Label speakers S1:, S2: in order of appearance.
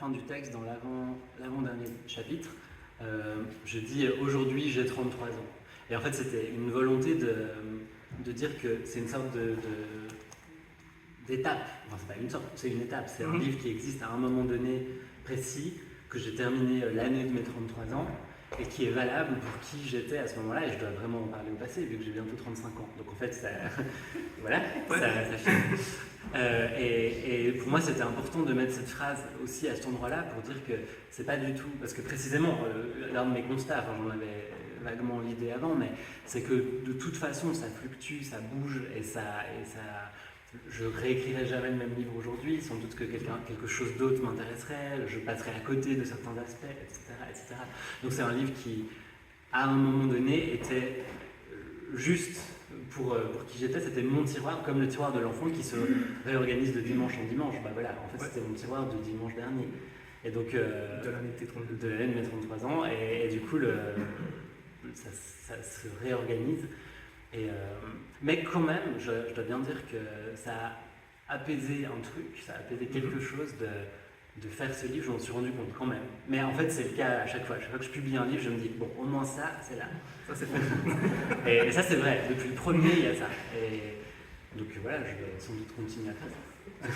S1: fin du texte, dans l'avant-dernier chapitre, je dis « Aujourd'hui, j'ai 33 ans ». Et en fait, c'était une volonté de dire que c'est une sorte d'étape. Enfin, c'est pas une sorte, c'est une étape. C'est un livre qui existe à un moment donné précis, que j'ai terminé l'année de mes 33 ans, et qui est valable pour qui j'étais à ce moment-là, et je dois vraiment en parler au passé, vu que j'ai bientôt 35 ans. Donc en fait, ça, voilà, ça filme. Et pour moi, c'était important de mettre cette phrase aussi à cet endroit-là pour dire que c'est pas du tout, parce que précisément, l'un de mes constats, enfin, j'en avais vaguement l'idée avant, mais c'est que de toute façon, ça fluctue, ça bouge, et je réécrirai jamais le même livre aujourd'hui, sans doute que quelque chose d'autre m'intéresserait, je passerai à côté de certains aspects, etc., etc. Donc c'est un livre qui, à un moment donné, était juste pour qui j'étais, c'était mon tiroir, comme le tiroir de l'enfant qui se réorganise de dimanche en dimanche. Bah voilà, en fait c'était mon tiroir de dimanche dernier. Et donc, de l'année de mes 33 ans, et du coup ça se réorganise. Mais quand même, je dois bien dire que ça a apaisé un truc, ça a apaisé quelque chose de faire ce livre, je m'en suis rendu compte quand même. Mais en fait, c'est le cas à chaque fois. Chaque fois que je publie un livre, je me dis, bon, au moins ça, c'est là. Ça, c'est fait. Et ça, c'est vrai. Depuis le premier, il y a ça. Et donc voilà, je vais sans doute continuer à faire ça.